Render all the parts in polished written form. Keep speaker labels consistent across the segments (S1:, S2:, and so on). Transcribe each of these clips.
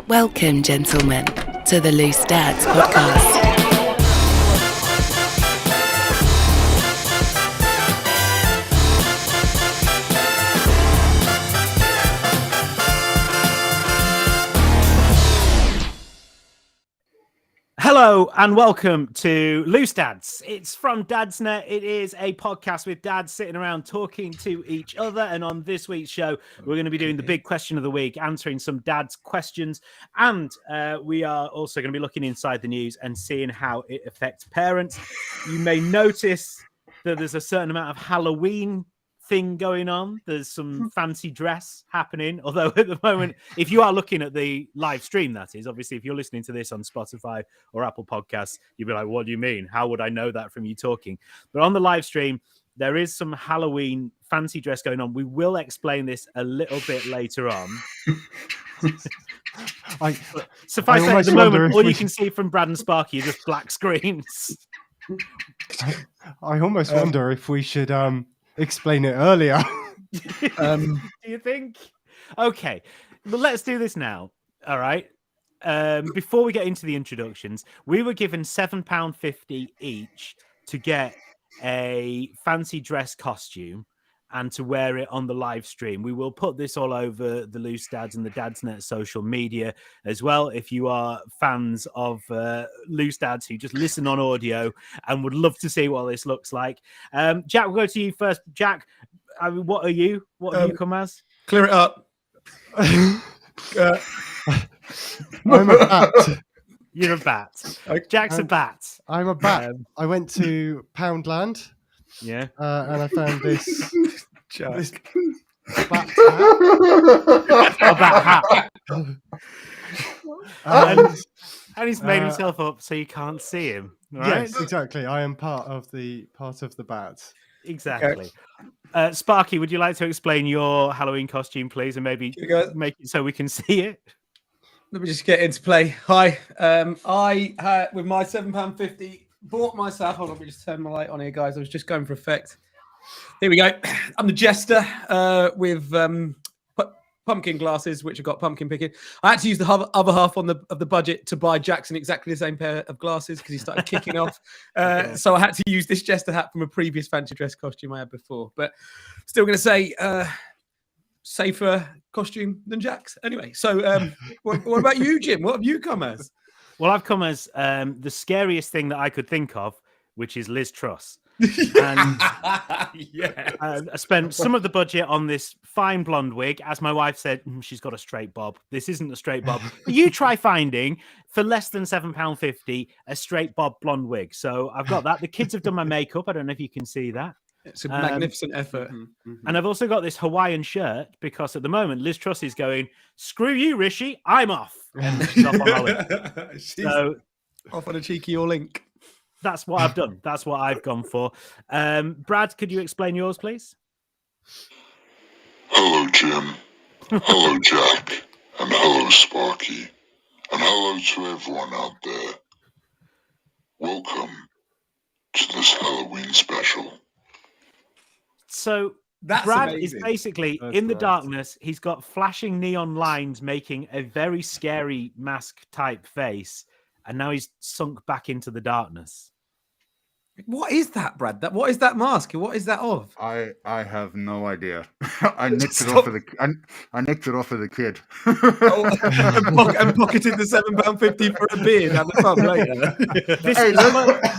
S1: Welcome, gentlemen, to the Loose Dads podcast.
S2: Hello and welcome to Loose Dads. It's from Dadsnet. It is a podcast with dads sitting around talking to each other. And on this week's show, we're going to be doing the big question of the week, answering some dads' questions. And we are also going to be looking inside the news and seeing how it affects parents. You may notice that there's a certain amount of Halloween thing going on. There's some fancy dress happening, although at the moment, if you are looking at the live stream, that is obviously, if you're listening to this on Spotify or Apple Podcasts, you'll be like, what do you mean? How would I know that from you talking? But on the live stream, there is some Halloween fancy dress going on. We will explain this a little bit later on. Suffice to say, at the moment, all you can see from Brad and Sparky are just black screens.
S3: I almost wonder if we should explain it earlier.
S2: Do you think? Okay, well, let's do this now. All right. Before we get into the introductions, we were given £7.50 each to get a fancy dress costume and to wear it on the live stream. We will put this all over the Loose Dads and the Dadsnet social media as well. If you are fans of Loose Dads who just listen on audio and would love to see what this looks like. Jack, we'll go to you first. Jack, what are you? What have you come as?
S4: Clear it up.
S3: I'm a bat.
S2: You're a bat. Jack's a bat.
S3: I'm a bat. I went to Poundland.
S2: Yeah.
S3: And I found this bat
S2: hat. And he's made himself up so you can't see him. Right?
S3: Yes, exactly. I am part of the bat.
S2: Exactly. Sparky, would you like to explain your Halloween costume, please, and maybe make it so we can see it?
S4: Let me just get into play. Hi. I with my £7.50 bought myself. Hold on, let me just turn my light on here, guys. I was just going for effect. Here we go. I'm the jester with pumpkin glasses, which have got pumpkin picking. I had to use the other half of the budget to buy Jackson exactly the same pair of glasses because he started kicking off. So I had to use this jester hat from a previous fancy dress costume I had before. But still going to say safer costume than Jack's. Anyway, so what about you, Jim? What have you come as?
S2: Well, I've come as the scariest thing that I could think of, which is Liz Truss. And I spent some of the budget on this fine blonde wig. As my wife said, she's got a straight bob. This isn't a straight bob. You try finding, for less than £7.50, a straight bob blonde wig. So I've got that. The kids have done my makeup. I don't know if you can see that.
S4: It's a magnificent effort.
S2: And I've also got this Hawaiian shirt because at the moment, Liz Truss is going, screw you, Rishi, I'm off. And she's off on holiday.
S4: She's off on a cheeky or link.
S2: That's what I've done. That's what I've gone for. Brad, could you explain yours, please?
S5: Hello, Jim. Hello, Jack. And hello, Sparky. And hello to everyone out there. Welcome to this Halloween special.
S2: So
S4: That's
S2: Brad
S4: amazing.
S2: is basically in the darkness. He's got flashing neon lines making a very scary mask type face. And now he's sunk back into the darkness.
S4: What is that, Brad? What is that mask? What is that of?
S6: I have no idea. I nicked it off of the kid.
S4: And pocketed the £7.50 for a beer down the pub later.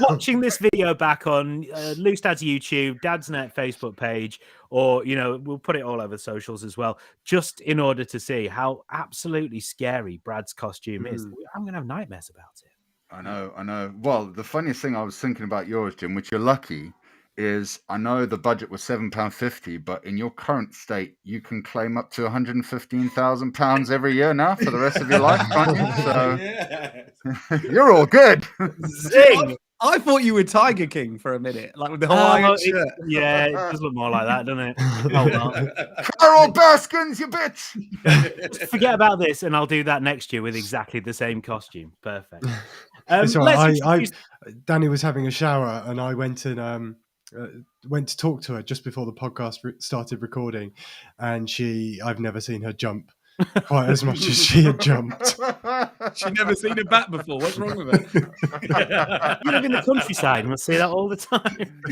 S2: Watching this video back on Loose Dad's YouTube, Dadsnet Facebook page, or we'll put it all over the socials as well, just in order to see how absolutely scary Brad's costume is. I'm gonna have nightmares about it.
S6: I know. Well, the funniest thing I was thinking about yours, Jim, which you're lucky, is I know the budget was £7.50, but in your current state, you can claim up to £115,000 every year now for the rest of your life, can't you? So you're all good.
S2: Zing!
S4: I thought you were Tiger King for a minute, like with the Hawaiian shirt.
S2: Yeah, it does look more like that, doesn't it? Hold on.
S6: Carol Baskins, you bitch!
S2: Forget about this, and I'll do that next year with exactly the same costume. Perfect.
S3: Danny was having a shower, and I went and went to talk to her just before the podcast started recording, and I've never seen her jump quite as much as she had jumped.
S4: She'd never seen a bat before. What's wrong with her?
S2: You live in the countryside and I see that all the time.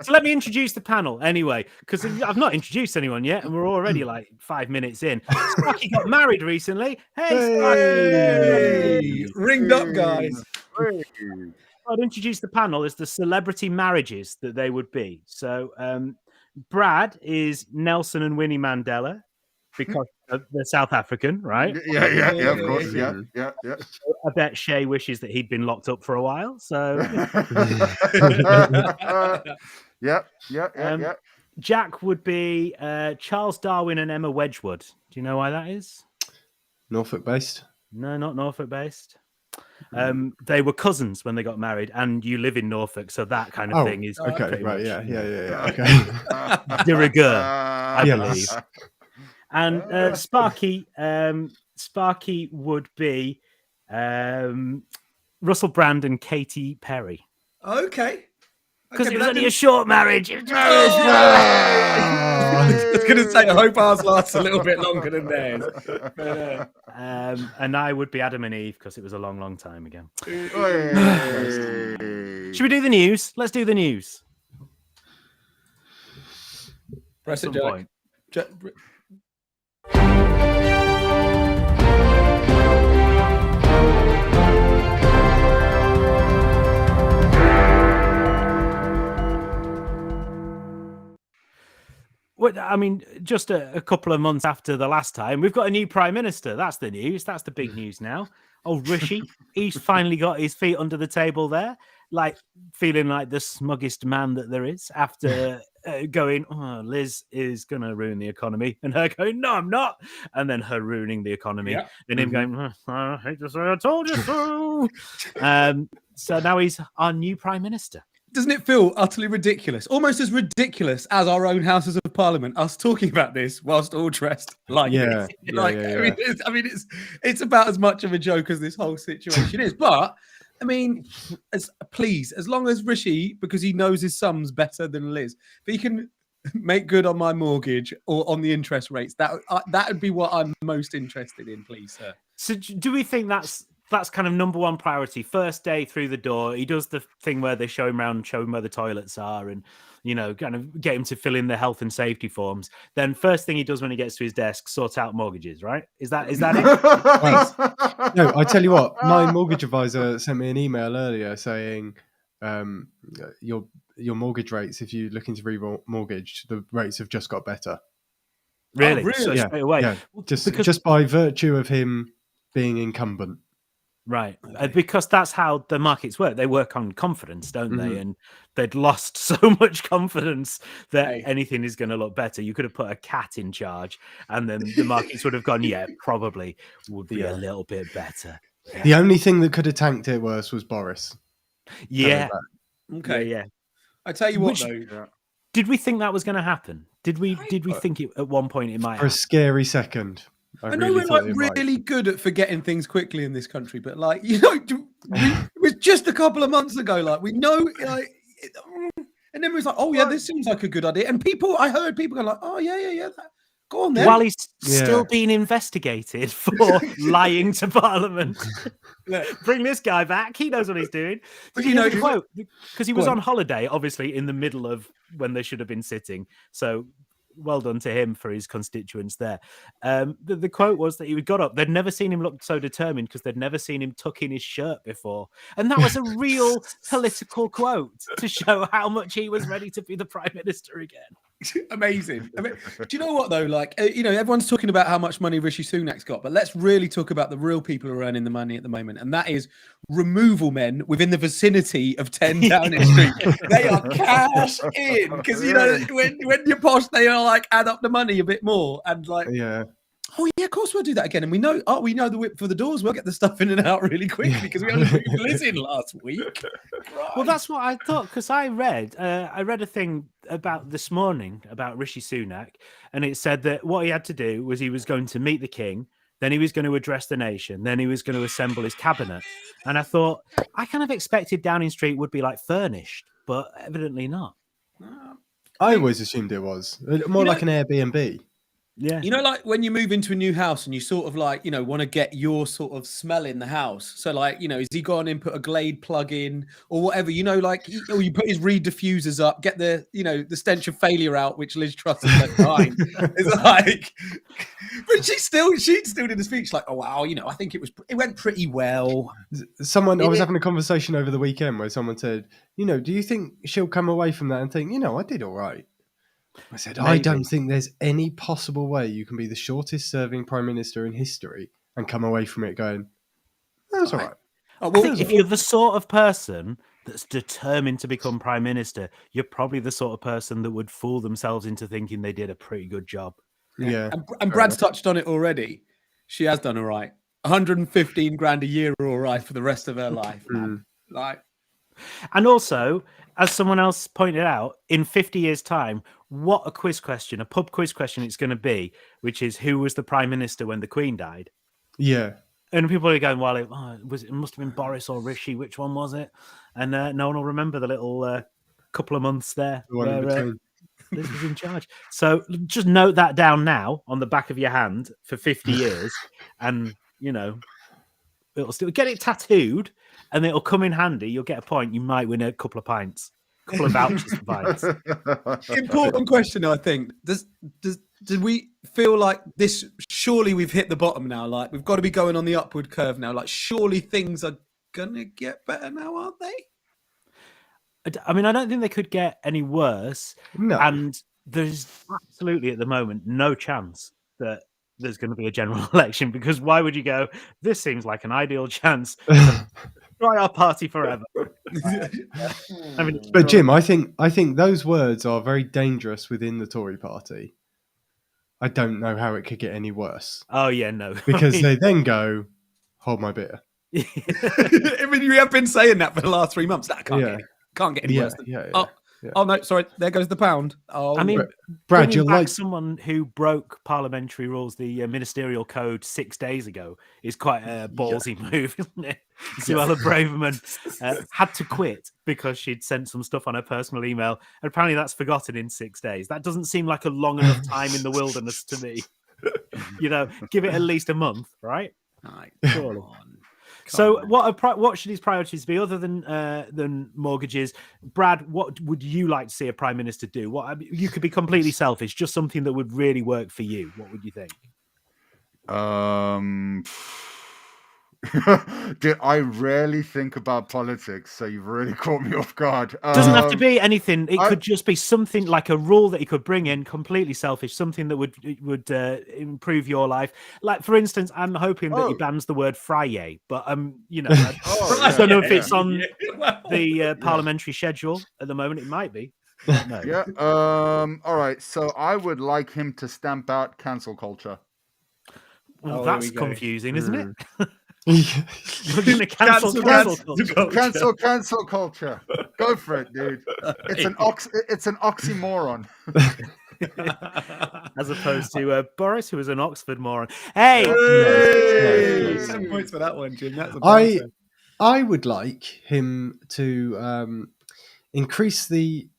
S2: So let me introduce the panel anyway, because I've not introduced anyone yet, and we're already like 5 minutes in. Sparky got married recently. Hey,
S4: Hey, ringed up, guys.
S2: I'd introduce the panel as the celebrity marriages that they would be. So Brad is Nelson and Winnie Mandela because they're South African, right?
S6: Yeah, of course. Yeah.
S2: I bet Shay wishes that he'd been locked up for a while. So
S6: Yeah.
S2: Jack would be Charles Darwin and Emma Wedgwood. Do you know why that is?
S3: Norfolk based.
S2: No, not Norfolk based. They were cousins when they got married, and you live in Norfolk, so that kind of thing is
S3: okay.
S2: pretty
S3: Right,
S2: much,
S3: yeah. Okay.
S2: de rigueur, I believe.
S3: Yes.
S2: And Sparky would be Russell Brand and Katy Perry.
S4: Okay.
S2: Because it
S4: but
S2: was
S4: that
S2: only a
S4: didn't-
S2: short marriage.
S4: I was going to say, I hope ours lasts a little bit longer than theirs. But,
S2: And I would be Adam and Eve because it was a long, long time ago.
S6: Hey.
S2: Should we do the news? Let's do the news.
S4: press
S2: At
S4: it,
S2: some
S4: Jack.
S2: point. Well, I mean, just a couple of months after the last time, we've got a new prime minister. That's the news. That's the big news now. Oh, Rishi, he's finally got his feet under the table there, like feeling like the smuggest man that there is after going, oh, Liz is going to ruin the economy. And her going, no, I'm not. And then her ruining the economy.
S4: Yeah.
S2: And him going, oh, I hate to say I told you so. So now he's our new prime minister.
S4: Doesn't it feel utterly ridiculous? Almost as ridiculous as our own Houses of Parliament, us talking about this whilst all dressed like this. I mean, it's about as much of a joke as this whole situation is. But I mean, as long as Rishi, because he knows his sums better than Liz, if he can make good on my mortgage or on the interest rates, that would be what I'm most interested in, please, sir.
S2: So do we think that's kind of number one priority? First day through the door, he does the thing where they show him around, show him where the toilets are, and kind of get him to fill in the health and safety forms. Then first thing he does when he gets to his desk, sort out mortgages, right? Is that it?
S3: No, I tell you what, my mortgage advisor sent me an email earlier saying your mortgage rates, if you're looking to remortgage, the rates have just got better.
S2: Really?
S4: Oh, really?
S2: So
S3: Yeah,
S2: straight away.
S3: yeah.
S2: Well,
S3: Just by virtue of him being incumbent.
S2: Right. Because that's how the markets work. They work on confidence, don't they? And they'd lost so much confidence that anything is going to look better. You could have put a cat in charge and then the markets would have gone, yeah, probably would be a little bit better. Yeah.
S3: The only thing that could have tanked it worse was Boris.
S2: Yeah.
S4: Okay.
S2: Yeah.
S4: I tell you what, though.
S2: Did we think that was going to happen? Did we think it, at one point it might
S3: For a
S2: happen?
S3: scary second.
S4: I know we're like really good at forgetting things quickly in this country, but like, it was just a couple of months ago. Like, we know, and then it was like, oh yeah, this seems like a good idea. And I heard people go like, oh yeah, go on then.
S2: While he's still being investigated for lying to Parliament. Bring this guy back. He knows what he's doing. Did you know the quote? Because he was on holiday, obviously, in the middle of when they should have been sitting. So well done to him for his constituents there. The quote was that he got up. They'd never seen him look so determined because they'd never seen him tuck in his shirt before. And that was a real political quote to show how much he was ready to be the prime minister again.
S4: Amazing. I mean, do you know what though? Like, everyone's talking about how much money Rishi Sunak's got, but let's really talk about the real people who are earning the money at the moment, and that is removal men within the vicinity of 10 Downing Street. They are cash in because when you're posh, they are like add up the money a bit more and like oh yeah, of course we'll do that again. And we know the whip for the doors. We'll get the stuff in and out really quickly because we only moved Liz in last week. Right.
S2: Well, that's what I thought because I read a thing about this morning about Rishi Sunak, and it said that what he had to do was he was going to meet the king, then he was going to address the nation, then he was going to assemble his cabinet. And I thought I kind of expected Downing Street would be like furnished, but evidently not.
S3: I always assumed it was more like an Airbnb.
S2: Yeah.
S4: You know, like when you move into a new house and you sort of like, want to get your sort of smell in the house. So like, has he gone in, put a Glade plug in or whatever, like, or you put his reed diffusers up, get the, the stench of failure out, which Liz Truss has left behind. It's like, but she still did a speech like, oh, wow, I think it went pretty well.
S3: I was having a conversation over the weekend where someone said, do you think she'll come away from that and think, I did all right? I said, I don't think there's any possible way you can be the shortest serving prime minister in history and come away from it going, that's all right.
S2: I think if you're the sort of person that's determined to become prime minister, you're probably the sort of person that would fool themselves into thinking they did a pretty good job.
S3: Yeah.
S4: And Brad's touched on it already. She has done all right. 115 grand a year all right for the rest of her life, man.
S2: And also, as someone else pointed out, in 50 years' time, what a pub quiz question it's going to be, which is who was the prime minister when the Queen died?
S3: Yeah.
S2: And people are going, well, it must have been Boris or Rishi. Which one was it? And no one will remember the little couple of months there where Liz was in charge. So just note that down now on the back of your hand for 50 years. And, it'll still get it tattooed and it'll come in handy. You'll get a point. You might win a couple of pints. Couple of vouchers for pints.
S4: Important question, I think. Did we feel like this? Surely we've hit the bottom now. Like we've got to be going on the upward curve now. Like surely things are gonna get better now, aren't they?
S2: I mean, I don't think they could get any worse.
S3: No.
S2: And there's absolutely at the moment no chance that there's going to be a general election, because why would you go, this seems like an ideal chance to try our party forever? I mean,
S3: but Jim, I think those words are very dangerous within the Tory party. I don't know how it could get any worse.
S2: Oh yeah, no.
S3: Because they then go, hold my beer.
S4: I mean, you have been saying that for the last 3 months. That can't get any worse. Oh no, sorry. There goes the pound. Oh,
S2: I mean,
S3: Brad, you're
S2: back
S3: like
S2: someone who broke parliamentary rules, the ministerial code 6 days ago, is quite a ballsy move, isn't it? Suella Braverman had to quit because she'd sent some stuff on her personal email, and apparently that's forgotten in 6 days. That doesn't seem like a long enough time in the wilderness to me. Give it at least a month, right? Surely. So what should his priorities be other than mortgages? Brad, what would you like to see a prime minister do? You could be completely selfish, just something that would really work for you. What would you think?
S6: Dude, I rarely think about politics, so you've really caught me off guard.
S2: Doesn't have to be anything. It could just be something like a rule that he could bring in, completely selfish, something that would improve your life. Like, for instance, I'm hoping that he bans the word Friday, but I don't know if it's on the parliamentary schedule at the moment. It might be. No.
S6: Yeah. All right. So I would like him to stamp out cancel culture.
S2: Well, that's confusing, isn't it?
S6: You're
S2: going to cancel
S6: culture. Go for it, dude. It's an oxymoron.
S2: As opposed to Boris, who is an Oxford moron. Hey!
S4: 7 points for that one, Jim. That's
S3: I would like him to increase the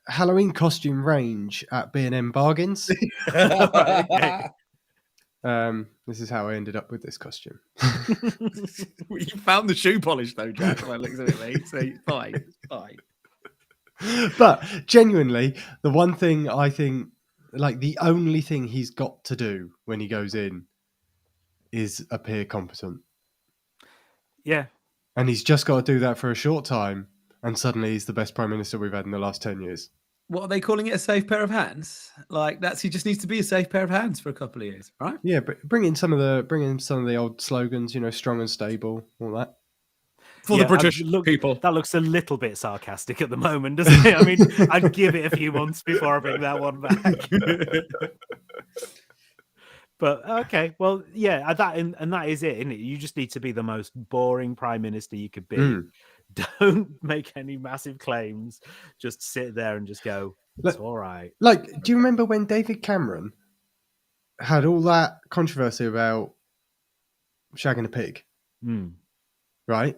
S3: Halloween costume range at B&M Bargains. This is how I ended up with this costume.
S4: You found the shoe polish though, Jack. Well, looks at me. So fine.
S3: But genuinely, the one thing I think, like the only thing he's got to do when he goes in is appear competent.
S2: Yeah.
S3: And he's just got to do that for a short time, and suddenly he's the best prime minister we've had in the last 10 years.
S4: What are they calling it? A safe pair of hands? Like he just needs to be a safe pair of hands for a couple of years, right?
S3: Yeah, but bring in some of the old slogans, strong and stable, all that.
S4: For the British people.
S2: That looks a little bit sarcastic at the moment, doesn't it? I mean, I'd give it a few months before I bring that one back. But okay, well, yeah, that is it, isn't it? You just need to be the most boring prime minister you could be. Don't make any massive claims. Just sit there and just go, it's all right.
S3: Like, do you remember when David Cameron had all that controversy about shagging a pig? Right?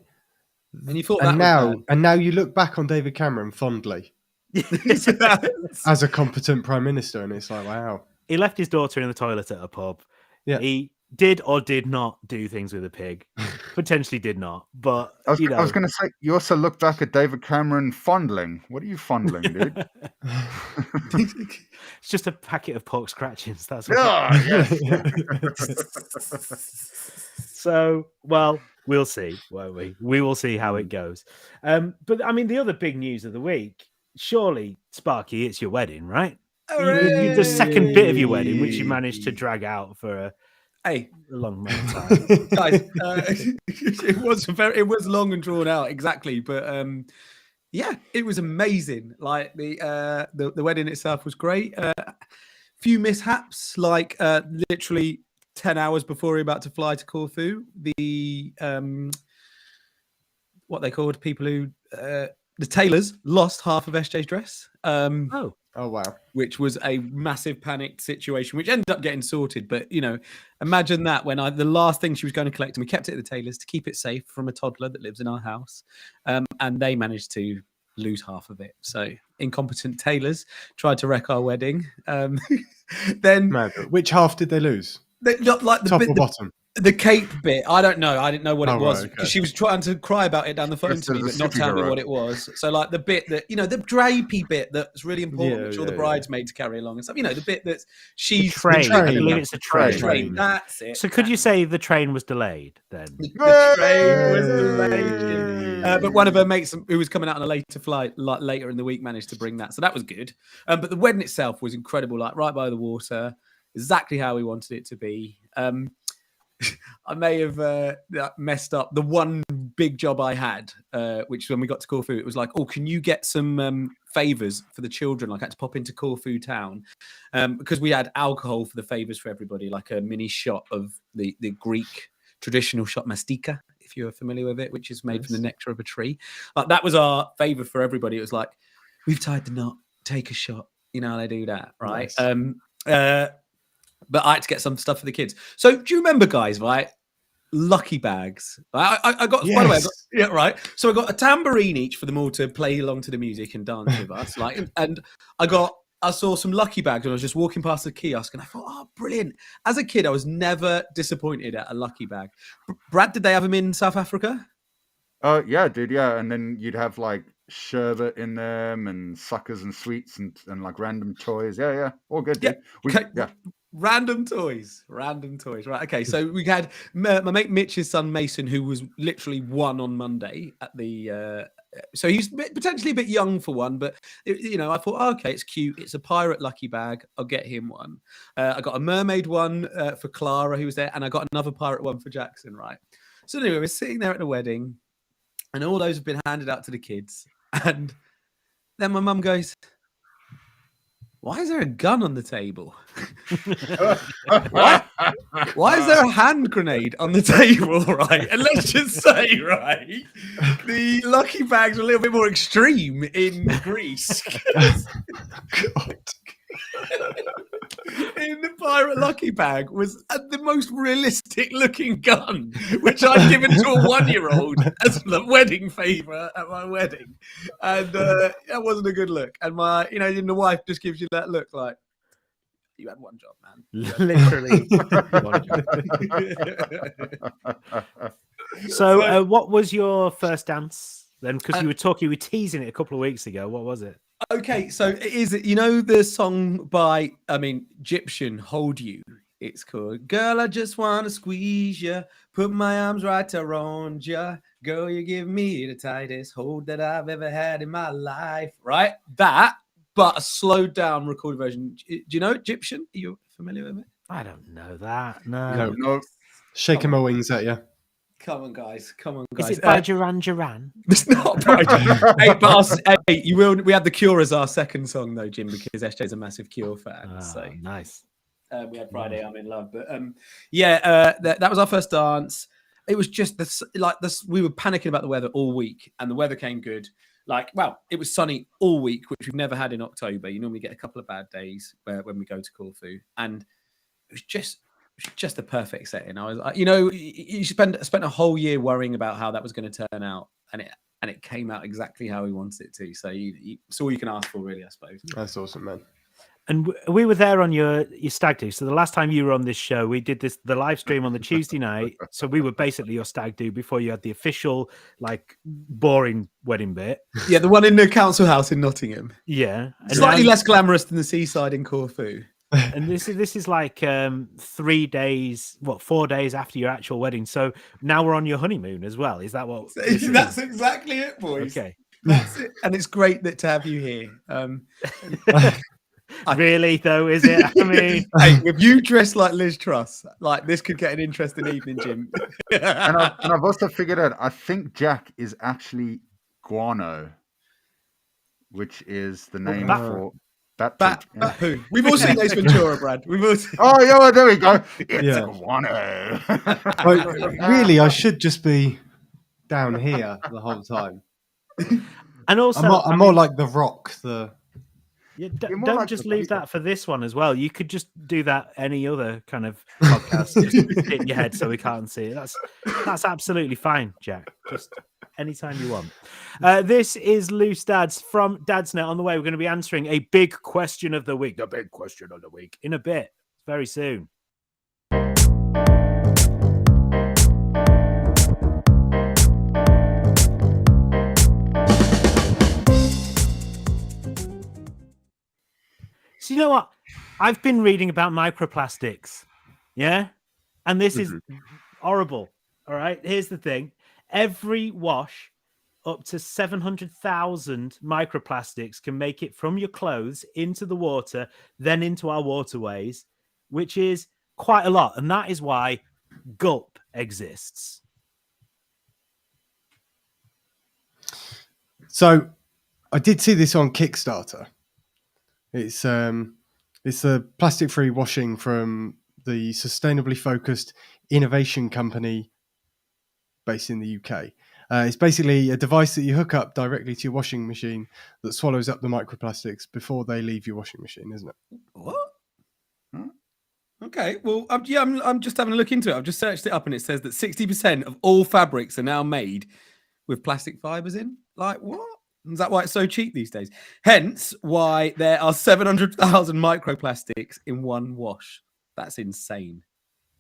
S4: And you thought
S3: and now you look back on David Cameron fondly as a competent prime minister, and it's like, wow.
S2: he left his daughter in the toilet at a pub.
S3: Yeah.
S2: He did or did not do things with a pig. Potentially did not, but
S6: I was going to say, you also look back at David Cameron fondling. What are you fondling, dude?
S2: It's just a packet of pork scratchings. That's what.
S6: Yes.
S2: So, well, we'll see, won't we? We will see how it goes. But I mean, the other big news of the week, surely, Sparky, it's your wedding, right? The second bit of your wedding, which you managed to drag out for a long amount of time.
S4: Guys, it was long and drawn out, exactly. But yeah, it was amazing. Like the wedding itself was great. Few mishaps, like literally 10 hours before we were about to fly to Corfu, the what they called people who the tailors lost half of SJ's dress.
S3: Oh wow!
S4: Which was a massive panicked situation, which ended up getting sorted. But you know, imagine that when the last thing she was going to collect, and we kept it at the tailors to keep it safe from a toddler that lives in our house, and they managed to lose half of it. So incompetent tailors tried to wreck our wedding. Then
S3: which half did they lose?
S4: Like
S3: top or bottom?
S4: The cape bit, I don't know. I didn't know what it was because
S3: okay.
S4: she was trying to cry about it down the phone to me, but not tell me what it was. So, like the bit that the drapey bit that's really important, which all the bridesmaids carry along and stuff. The bit that's she's
S2: train. I believe it's a train.
S4: That's it.
S2: So, could you say the train was delayed then?
S4: The train was delayed. But one of her mates who was coming out on a later flight, like later in the week, managed to bring that. So that was good. But the wedding itself was incredible, like right by the water, exactly how we wanted it to be. I may have messed up the one big job I had, which when we got to Corfu, it was like, oh, can you get some favors for the children? Like I had to pop into Corfu town because we had alcohol for the favors for everybody, like a mini shot of the Greek traditional shot mastika, if you're familiar with it, which is made from the nectar of a tree. Like that was our favor for everybody. It was like, we've tied the knot, take a shot. You know how they do that, right? Nice. But I had to get some stuff for the kids. So do you remember, guys, right? Lucky bags. I got, by the way, right. So I got a tambourine each for them all to play along to the music and dance with us. And I saw some lucky bags when I was just walking past the kiosk and I thought, oh, brilliant. As a kid, I was never disappointed at a lucky bag. Brad, did they have them in South Africa?
S6: Yeah, dude. Yeah. And then you'd have like sherbet in them and suckers and sweets and like random toys. Yeah. All good, dude.
S4: Yeah. Random toys. Right. Okay. So we had my mate Mitch's son Mason, who was literally one on Monday at the. So he's potentially a bit young for one, but I thought, okay, it's cute. It's a pirate lucky bag. I'll get him one. I got a mermaid one for Clara, who was there, and I got another pirate one for Jackson. Right. So anyway, we're sitting there at the wedding, and all those have been handed out to the kids, and then my mum goes, why is there a gun on the table? What? Why is there a hand grenade on the table, right? And let's just say, right, the lucky bags are a little bit more extreme in Greece.
S3: God.
S4: In the pirate lucky bag was the most realistic looking gun, which I'd given to a 1-year-old as the wedding favor at my wedding. And that wasn't a good look. And my, the wife just gives you that look like, you had one job, man.
S2: Literally. So what was your first dance then? Because you were teasing it a couple of weeks ago. What was it?
S4: Okay, so it is, the song by, Egyptian, Hold You. It's called, Girl, I Just Want to Squeeze Ya, Put My Arms Right Around Ya, Girl, you give me the tightest hold that I've ever had in my life. Right? That, but a slowed down recorded version. Do you know Egyptian? Are you familiar with it?
S2: I don't know that. No.
S6: No.
S3: Shaking my wings at you.
S4: Come on, guys.
S2: Is it by Duran?
S4: It's not by Duran. We had The Cure as our second song, though, Jim, because SJ's a massive Cure fan. So
S2: nice.
S4: We had Friday, I'm in Love. But that was our first dance. It was just this. We were panicking about the weather all week, and the weather came good. It was sunny all week, which we've never had in October. You normally get a couple of bad days when we go to Corfu, and it was just the perfect setting. I was like, you spent a whole year worrying about how that was going to turn out, and it came out exactly how we wanted it to. So it's all you can ask for, really, I suppose.
S3: That's awesome, man.
S2: And we were there on your stag do. So the last time you were on this show, we did the live stream on the Tuesday night. So we were basically your stag do before you had the official, like, boring wedding bit.
S4: Yeah, the one in the council house in Nottingham.
S2: Yeah, and
S4: Slightly
S2: now-
S4: less glamorous than the seaside in Corfu.
S2: And this is like 4 days after your actual wedding. So now we're on your honeymoon as well. Is that what? this is?
S4: That's exactly it, boys.
S2: Okay.
S4: That's it. And it's great to have you here.
S2: Really though, is it? I mean,
S4: Hey, if you dress like Liz Truss, like this could get an interesting evening, Jim.
S6: And I've also figured out, I think Jack is actually guano, which is the name for bat.
S4: Bat
S6: Yeah.
S4: who? We've all seen Ace Ventura, Brad. We've all seen.
S6: Oh, yeah, well, there we go. It's
S3: Yeah.
S6: guano.
S3: Really, I should just be down here the whole time.
S2: and also
S3: I'm more like The Rock.
S2: Yeah,
S6: You're more
S2: don't
S6: like
S2: just
S6: the
S2: leave
S6: people.
S2: that for this one as well. You could just do that any other kind of podcast. Just hit your head so we can't see it. That's absolutely fine, Jack. Just anytime you want. This is Loose Dads from Dadsnet. On the way, we're going to be answering a big question of the week. The big question of the week in a bit, very soon. So you know what? I've been reading about microplastics. Yeah. And this is horrible. All right. Here's the thing. Every wash, up to 700,000 microplastics can make it from your clothes into the water, then into our waterways, which is quite a lot. And that is why Gulp exists.
S3: So I did see this on Kickstarter. It's the plastic-free washing from the sustainably focused innovation company based in the UK. It's basically a device that you hook up directly to your washing machine that swallows up the microplastics before they leave your washing machine, isn't it?
S4: What? Okay. Well, I'm just having a look into it. I've just searched it up, and it says that 60% of all fabrics are now made with plastic fibers in. Like what? Is that why it's so cheap these days? Hence why there are 700,000 microplastics in one wash. That's insane.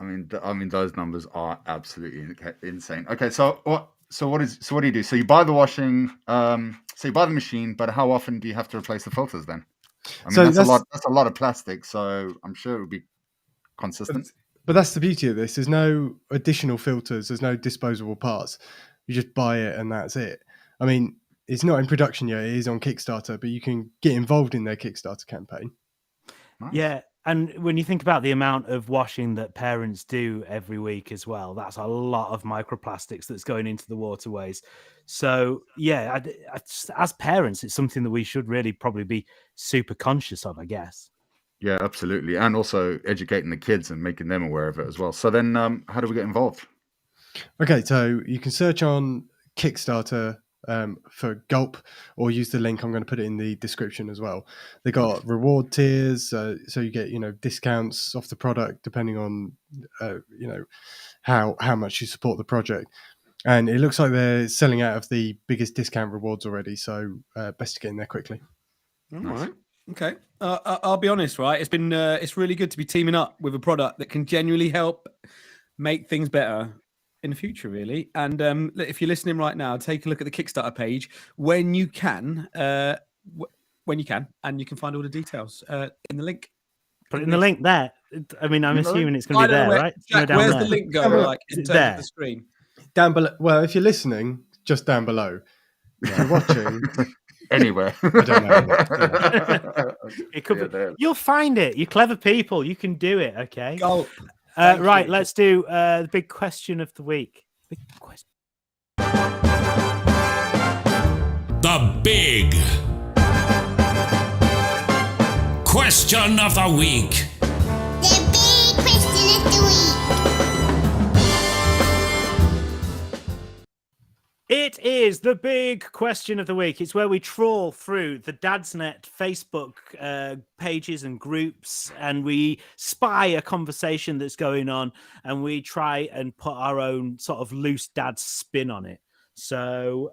S6: I mean, those numbers are absolutely insane. Okay, so what do you do? So you buy the washing, so you buy the machine, but how often do you have to replace the filters then? I mean,
S3: So
S6: that's a lot. That's a lot of plastic. So I'm sure it would be consistent.
S3: But that's the beauty of this. There's no additional filters. There's no disposable parts. You just buy it and that's it. I mean, it's not in production yet. It is on Kickstarter, but you can get involved in their Kickstarter campaign.
S6: Nice.
S2: Yeah. And when you think about the amount of washing that parents do every week as well, that's a lot of microplastics that's going into the waterways. So, yeah, as parents, it's something that we should really probably be super conscious of, I guess.
S6: Yeah, absolutely, and also educating the kids and making them aware of it as well. So then, how do we get involved?
S3: Okay, so you can search on Kickstarter for Gulp, or use the link. I'm going to put it in the description as well. They got reward tiers, so you get discounts off the product depending on how much you support the project. And it looks like they're selling out of the biggest discount rewards already, so best to get in there quickly.
S4: All right. Okay. I'll be honest, right? It's really good to be teaming up with a product that can genuinely help make things better in the future, really. And if you're listening right now, take a look at the Kickstarter page when you can, and you can find all the details in the link.
S2: Put it in the link there. I mean, I'm assuming it's going to be there, right?
S4: Jack,
S2: Down
S4: where's
S2: there.
S4: the link go? Like in terms of the screen?
S3: Down below. Well, if you're listening, just down below. If you're watching,
S6: Anywhere.
S3: I don't know.
S2: It could be. You'll find it. You clever people. You can do it. Okay.
S4: Gulp.
S2: Right.
S4: you.
S2: Let's do the big question of the week. Big question.
S7: The big question of the week.
S8: The big question of the week.
S2: It is the big question of the week. It's where we trawl through the Dadsnet Facebook pages and groups, and we spy a conversation that's going on, and we try and put our own sort of loose dad spin on it. So,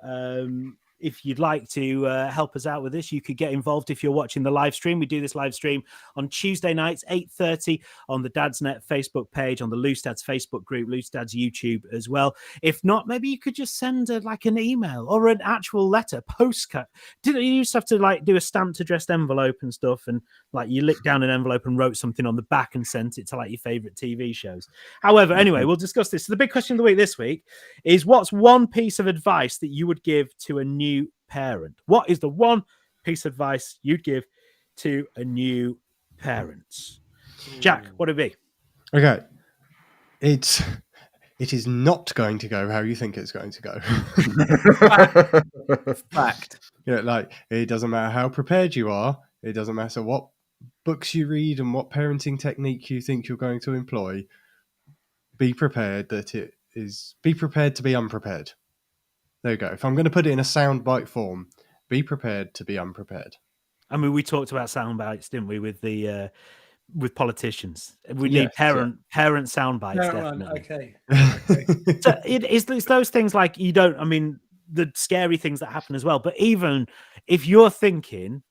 S2: if you'd like to help us out with this, you could get involved if you're watching the live stream. We do this live stream on Tuesday nights, 8:30 on the Dadsnet Facebook page, on the Loose Dads Facebook group, Loose Dads YouTube as well. If not, maybe you could just send like an email or an actual letter, postcard. Didn't you used to have to like do a stamped addressed envelope and stuff, and like you licked down an envelope and wrote something on the back and sent it to like your favorite TV shows? However, anyway, we'll discuss this. So the big question of the week this week is, what's one piece of advice that you would give to a new parent? What is the one piece of advice you'd give to a new parent? Jack, what would it be?
S3: Okay. It is not going to go how you think it's going to go.
S4: Fact.
S3: Yeah, like it doesn't matter how prepared you are. It doesn't matter what books you read and what parenting technique you think you're going to employ. Be prepared be prepared to be unprepared. There you go. If I'm going to put it in a soundbite form, be prepared to be unprepared.
S2: I mean, we talked about sound bites, didn't we, with the with politicians? We need parent sound bites, definitely.
S4: Okay.
S2: So it's those things like you don't. I mean, the scary things that happen as well. But even if you're thinking,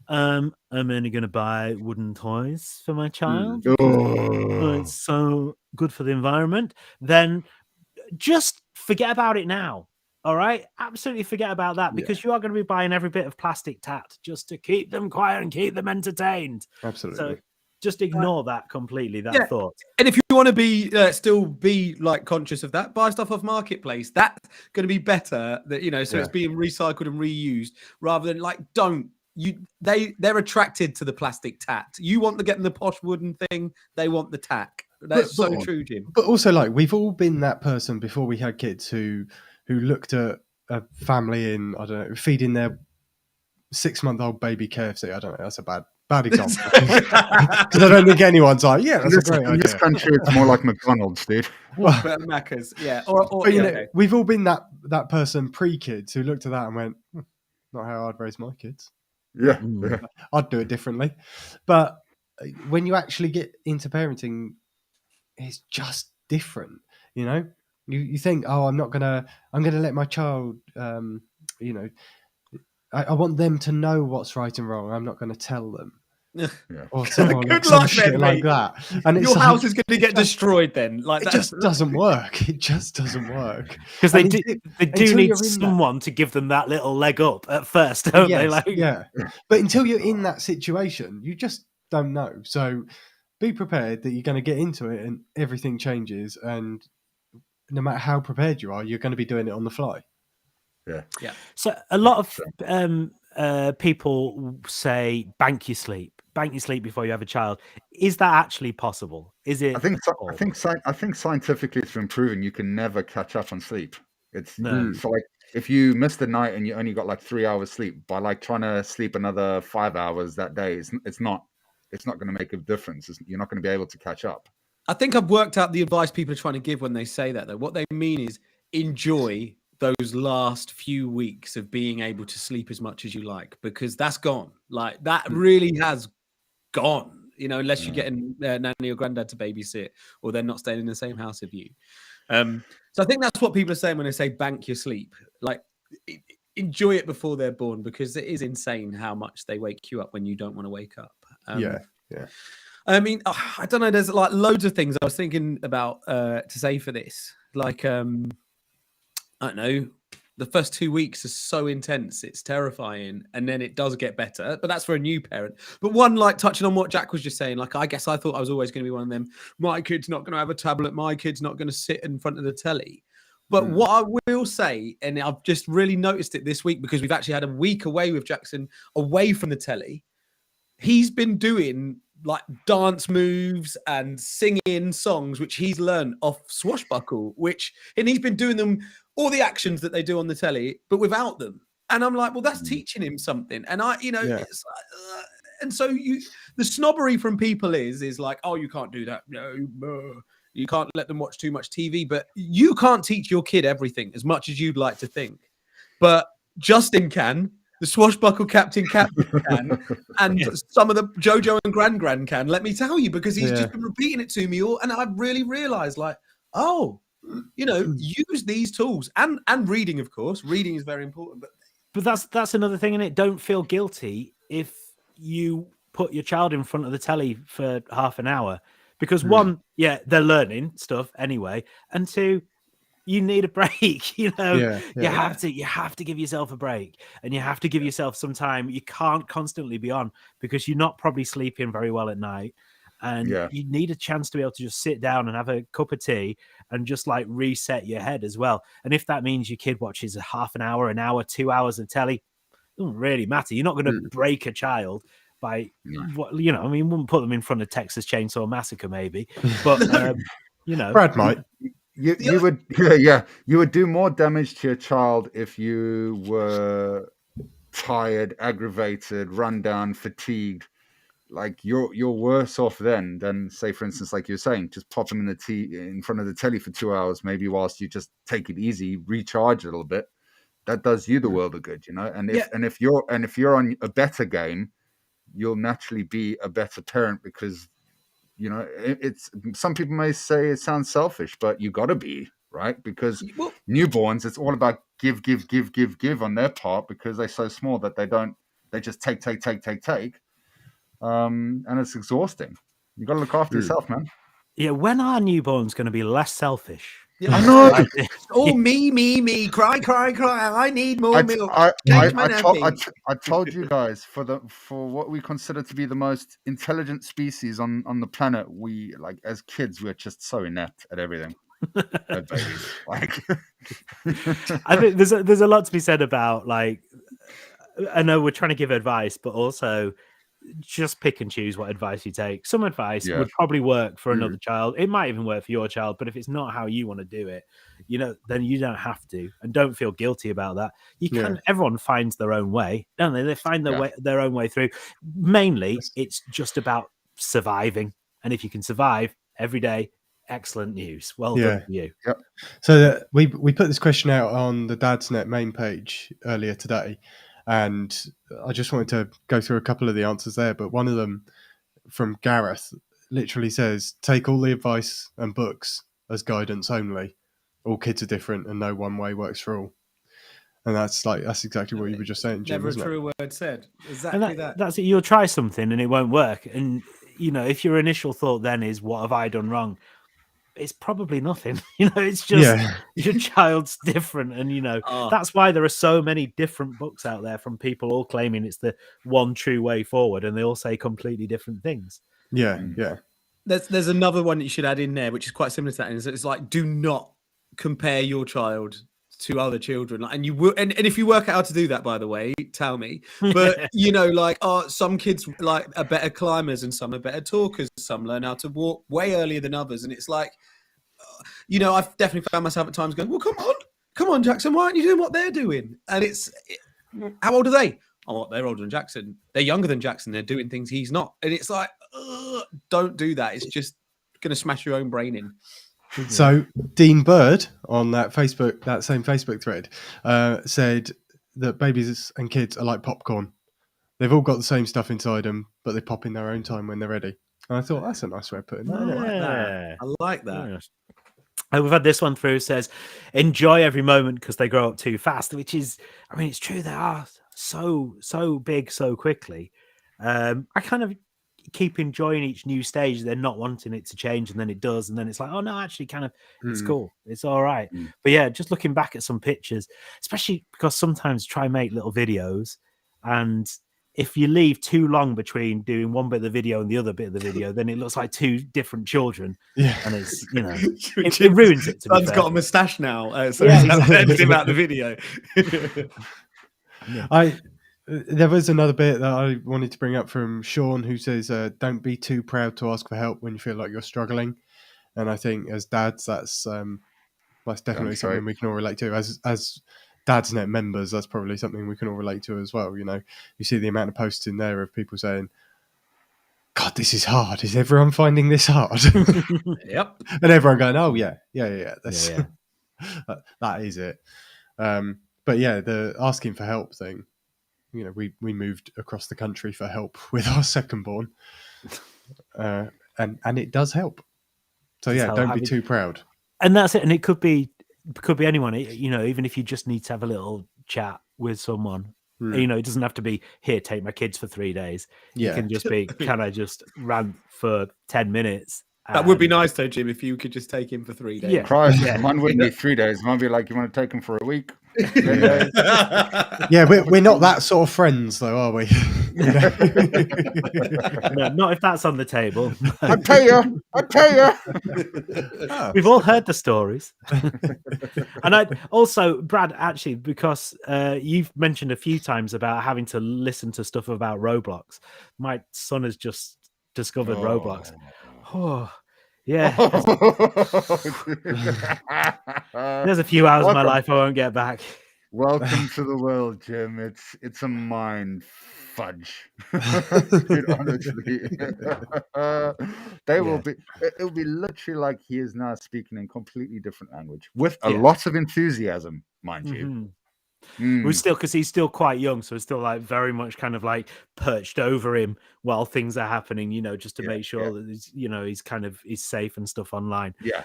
S2: I'm only going to buy wooden toys for my child, it's so good for the environment, then just forget about it now. All right, absolutely forget about that, because you are going to be buying every bit of plastic tat just to keep them quiet and keep them entertained.
S3: Absolutely.
S2: So just ignore that completely, that thought.
S4: And if you want to be still be like conscious of that, buy stuff off Marketplace. That's going to be better. That it's being recycled and reused, rather than like they're attracted to the plastic tat. You want to get them the posh wooden thing, they want the tack. That's so true, Jim.
S3: But also, like, we've all been that person before we had kids who looked at a family in, I don't know, feeding their 6-month-old baby KFC. I don't know. That's a bad example. Because I don't think anyone's like, yeah, that's a great idea.
S6: In this country, it's more like McDonald's, dude.
S4: Macca's, yeah. Or
S3: we've all been that person pre-kids who looked at that and went, not how I'd raise my kids.
S6: Yeah.
S3: I'd do it differently. But when you actually get into parenting, it's just different, You think, I'm gonna let my child, I want them to know what's right and wrong. I'm not going to tell them. Or some shit like that. And
S4: your house is going to get destroyed then. Like
S3: it just doesn't work. It just doesn't work.
S2: Because they do need someone to give them that little leg up at first, don't they? Like,
S3: but until you're in that situation, you just don't know. So be prepared that you're going to get into it and everything changes, and no matter how prepared you are, you're going to be doing it on the fly.
S4: Yeah.
S2: So a lot of people say bank your sleep before you have a child. Is that actually possible? Is it?
S6: I think scientifically it's been proven you can never catch up on sleep. So like if you missed the night and you only got like 3 hours sleep, by like trying to sleep another 5 hours that day, it's not going to make a difference. You're not going to be able to catch up.
S4: I think I've worked out the advice people are trying to give when they say that, though. What they mean is enjoy those last few weeks of being able to sleep as much as you like, because that's gone. Like that really has gone, unless you're getting nanny or granddad to babysit, or they're not staying in the same house with you. So I think that's what people are saying when they say bank your sleep. Like enjoy it before they're born, because it is insane how much they wake you up when you don't want to wake up. I mean, I don't know. There's like loads of things I was thinking about to say for this. Like, I don't know. The first 2 weeks are so intense, it's terrifying, and then it does get better. But that's for a new parent. But one, like touching on what Jack was just saying, like I guess I thought I was always going to be one of them. My kid's not going to have a tablet. My kid's not going to sit in front of the telly. But what I will say, and I've just really noticed it this week because we've actually had a week away with Jackson away from the telly. He's been doing like dance moves and singing songs, which he's learned off Swashbuckle, and he's been doing them, all the actions that they do on the telly, but without them. And I'm like, well, that's teaching him something. And it's and so the snobbery from people is like, oh, you can't do that. No, you can't let them watch too much TV, but you can't teach your kid everything as much as you'd like to think. But Justin can. The Swashbuckle Captain can, and some of the Jojo and Gran can, let me tell you, because he's just been repeating it to me all, and I've really realised, like, use these tools, and reading, of course. Reading is very important, but
S2: But that's another thing in it. Don't feel guilty if you put your child in front of the telly for half an hour, because one, yeah, they're learning stuff anyway, and two, you need a break. You have to give yourself a break, and you have to give yourself some time. You can't constantly be on, because you're not probably sleeping very well at night, and you need a chance to be able to just sit down and have a cup of tea and just like reset your head as well. And if that means your kid watches a half an hour, 2 hours of telly, it doesn't really matter. You're not going to break a child by what, I mean, wouldn't put them in front of Texas Chainsaw Massacre maybe, but
S3: Brad might.
S6: You would you would do more damage to your child if you were tired, aggravated, run down, fatigued. Like you're worse off then than, say, for instance, like you're saying, just pop them in front of the telly for 2 hours, maybe whilst you just take it easy, recharge a little bit. That does you the world of good, And if you're on a better game, you'll naturally be a better parent, because it's, some people may say it sounds selfish, but you got to be, right? Because newborns, it's all about give on their part, because they're so small that they just take, and it's exhausting. You got to look after yourself, man.
S2: Yeah, when are newborns going to be less selfish?
S6: Yeah, I know.
S4: Oh, me, cry. I need more milk.
S6: I told you guys, for what we consider to be the most intelligent species on the planet, we, like, as kids, we're just so inept at everything. At babies, like.
S2: I think there's a lot to be said about, like, I know we're trying to give advice, but also just pick and choose what advice you take. Some advice would probably work for another child. It might even work for your child, but if it's not how you want to do it, then you don't have to, and don't feel guilty about that. You can. Everyone finds their own way, don't they? They find their own way through. Mainly, it's just about surviving, and if you can survive every day, excellent news. Well done for you.
S6: Yep.
S3: So we put this question out on the Dadsnet main page earlier today, and I just wanted to go through a couple of the answers there. But one of them, from Gareth, literally says, take all the advice and books as guidance only. All kids are different and no one way works for all. And that's exactly what you were just saying, Jim.
S4: Never a true word said. Exactly that.
S2: That's it. You'll try something and it won't work. And, if your initial thought then is, what have I done wrong? It's probably nothing. It's just your child's different. And, that's why there are so many different books out there from people all claiming it's the one true way forward. And they all say completely different things.
S3: Yeah.
S4: There's another one that you should add in there, which is quite similar to that. And it's like, do not compare your child to other children. And you will, and if you work out how to do that, by the way, tell me. But some kids are better climbers and some are better talkers. Some learn how to walk way earlier than others. And it's like, I've definitely found myself at times going, well, come on, Jackson, why aren't you doing what they're doing? And how old are they? Oh, they're older than Jackson. They're younger than Jackson. They're doing things he's not. And it's like, don't do that. It's just going to smash your own brain in.
S3: So Dean Bird on that same Facebook thread said that babies and kids are like popcorn. They've all got the same stuff inside them, but they pop in their own time when they're ready. And I thought that's a nice way of putting that.
S4: I like that.
S2: Yeah. And we've had this one through, says, enjoy every moment because they grow up too fast, which is, I mean, it's true. They are so big so quickly. I kind of keep enjoying each new stage. They're not wanting it to change, and then it does, and then it's like, oh no, actually kind of it's cool, it's all right. But yeah, just looking back at some pictures, especially because sometimes try and make little videos, and if you leave too long between doing one bit of the video and the other bit of the video, then it looks like two different children. And it's it ruins it.
S4: Son's got a mustache now, so he's editing out the video.
S3: There was another bit that I wanted to bring up from Sean, who says, don't be too proud to ask for help when you feel like you're struggling. And I think as dads, that's definitely something we can all relate to. As Dadsnet members, that's probably something we can all relate to as well. You see the amount of posts in there of people saying, God, this is hard. Is everyone finding this hard?
S4: Yep.
S3: And everyone going, oh, yeah. That's, that is it. But yeah, the asking for help thing, we moved across the country for help with our second born, and it does help. So yeah, don't be too proud.
S2: And that's it. And it could be anyone. Even if you just need to have a little chat with someone, You know, it doesn't have to be here, take my kids for 3 days.
S3: Yeah.
S2: It can just be, can I just rant for 10 minutes?
S4: That would be
S2: And-
S4: nice though, Jim, if you could just take him for 3 days.
S2: Yeah.
S6: Christ,
S2: Yeah.
S6: mine wouldn't be 3 days. Mine would be like, you want to take him for a week?
S3: Yeah. Yeah, we're not that sort of friends, though, are we? You know?
S2: No, not if that's on the table.
S6: I pay you. I pay you.
S2: We've all heard the stories. And I also, Brad, actually, because you've mentioned a few times about having to listen to stuff about Roblox. My son has just discovered Roblox. Oh, yeah. There's a few hours of my life I won't get back.
S6: Welcome to the world, Jim. It's a mind fudge. Dude, honestly. It'll be literally like he is now speaking in completely different language with a lot of enthusiasm, mind you.
S2: We're still, because he's still quite young, so it's still like very much kind of like perched over him while things are happening, you know, just to make sure that he's, you know, he's safe and stuff online.
S6: Yeah.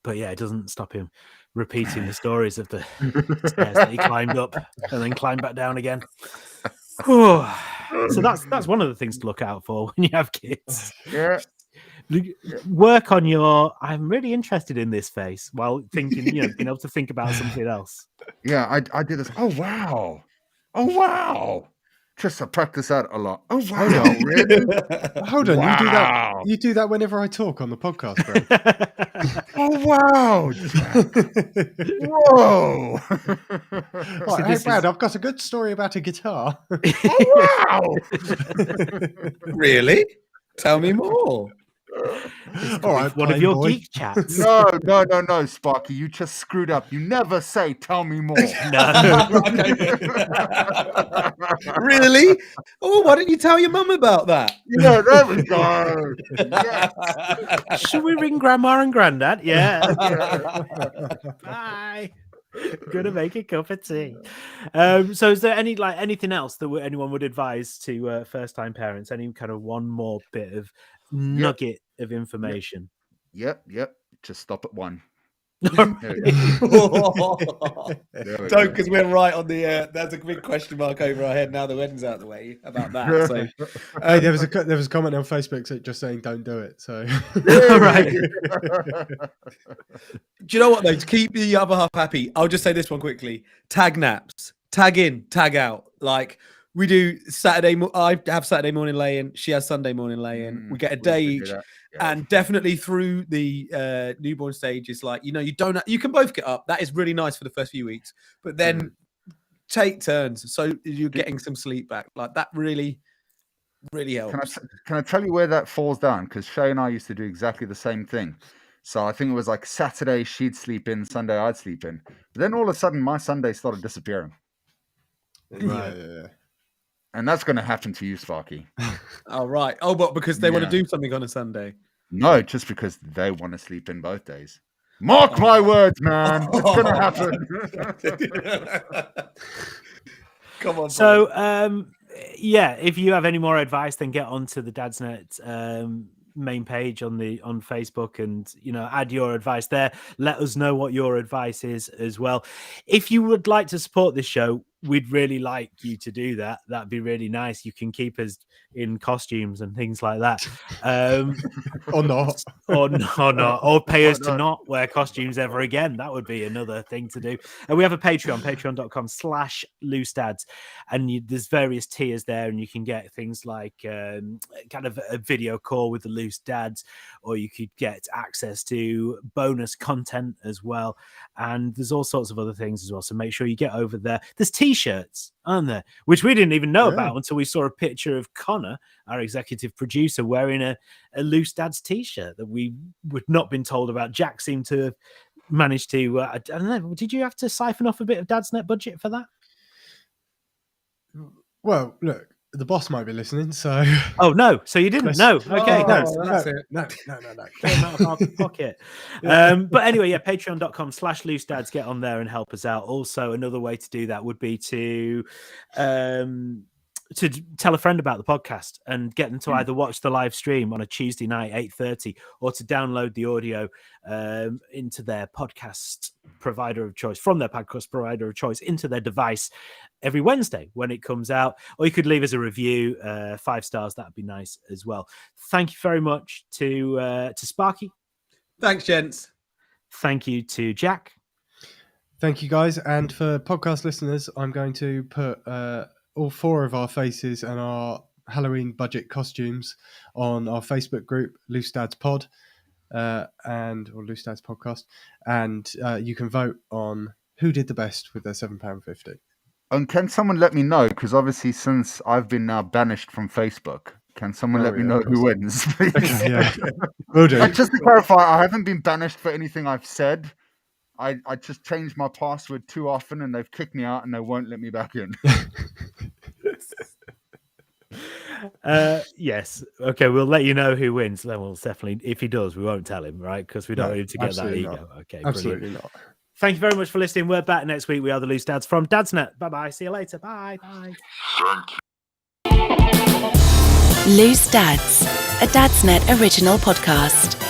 S2: But yeah, it doesn't stop him repeating the stories of the stairs that he climbed up and then climbed back down again. So that's one of the things to look out for when you have kids.
S6: Yeah.
S2: Work on your I'm really interested in this face while thinking, you know, being able to think about something else.
S6: Yeah, I did this. Oh wow. Just to practice that a lot. Oh wow, really?
S3: Hold on,
S6: Wow.
S3: you do that whenever I talk on the podcast, bro.
S6: Oh wow. Whoa.
S3: Right, hey Brad, I've got a good story about a guitar.
S6: Oh wow.
S4: Really? Tell me more.
S3: All right,
S2: One of your geek chats.
S6: No, Sparky, you just screwed up. You never say tell me more.
S2: No.
S4: Really? Oh, why didn't you tell your mum about that?
S6: Yeah, there we go. Yes.
S2: Should we ring Grandma and Granddad? Yeah. Bye. Gonna make a cup of tea. So is there anything else that anyone would advise to first-time parents? Any kind of one more bit of nugget of information?
S6: Yep. Just stop at one.
S4: Don't, because we're right on the. There's a big question mark over our head now. The wedding's out of the way about that. So,
S3: Hey, there was a comment on Facebook just saying don't do it. So,
S2: Right.
S4: do you know what though? To keep the other half happy, I'll just say this one quickly: tag naps, tag in, tag out. Like we do Saturday. I have Saturday morning lay-in. She has Sunday morning lay-in. We get a day each. And definitely through the newborn stage is like, you know, you can both get up. That is really nice for the first few weeks, but then take turns so you're getting some sleep back. Like that really helps.
S6: Can I tell you where that falls down? Because Shay and I used to do exactly the same thing. So I think it was like Saturday she'd sleep in, Sunday I'd sleep in. But then all of a sudden my Sunday started disappearing.
S3: right, yeah.
S6: And that's going to happen to you, Sparky.
S4: Oh, right. Oh, but because they want to do something on a Sunday.
S6: No, just because they want to sleep in both days. Mark my words, man. It's going to happen.
S4: Come on.
S2: So, if you have any more advice, then get onto the Dadsnet main page on Facebook and, you know, add your advice there. Let us know what your advice is as well. If you would like to support this show, we'd really like you to do that. That'd be really nice. You can keep us in costumes and things like that.
S3: Or not.
S2: Or pay us to not wear costumes ever again. That would be another thing to do. And we have a patreon.com/loosedads. And there's various tiers there, and you can get things like kind of a video call with the Loose Dads, or you could get access to bonus content as well. And there's all sorts of other things as well. So make sure you get over there. There's t-shirts, aren't there? Which we didn't even know about until we saw a picture of Connor, our executive producer, wearing a Loose Dads t-shirt that we would not been told about. Jack seemed to have managed to, I don't know, did you have to siphon off a bit of Dadsnet budget for that?
S3: Well, look, the boss might be listening, so.
S2: Oh no! So you didn't? No. Okay.
S3: No.
S2: Came out of our pocket. But anyway, yeah, patreon.com/loosedads. Get on there and help us out. Also, another way to do that would be to tell a friend about the podcast and get them to either watch the live stream on a Tuesday night, 8:30, or to download the audio into their podcast provider of choice, from their podcast provider of choice, into their device every Wednesday when it comes out. Or you could leave us a review, 5 stars. That'd be nice as well. Thank you very much to Sparky.
S4: Thanks, gents.
S2: Thank you to Jack.
S3: Thank you, guys. And for podcast listeners, I'm going to put all 4 of our faces and our Halloween budget costumes on our Facebook group, Loose Dads Pod, or Loose Dads Podcast, and you can vote on who did the best with their £7.50.
S6: And can someone let me know? Because obviously, since I've been now banished from Facebook, can someone let me know who wins, please?
S3: Okay, yeah, will do.
S6: And just to clarify, I haven't been banished for anything I've said. I just changed my password too often, and they've kicked me out, and they won't let me back in.
S2: Yes. Okay, we'll let you know who wins. Then we'll definitely, if he does, we won't tell him, right? Because we don't want him to get that ego.
S3: Not.
S2: Okay,
S3: absolutely
S2: brilliant.
S3: not.
S2: Thank you very much for listening. We're back next week. We are the Loose Dads from Dadsnet. Bye-bye. See you later. Bye. Bye.
S5: Thank you.
S1: Loose Dads, a Dadsnet original podcast.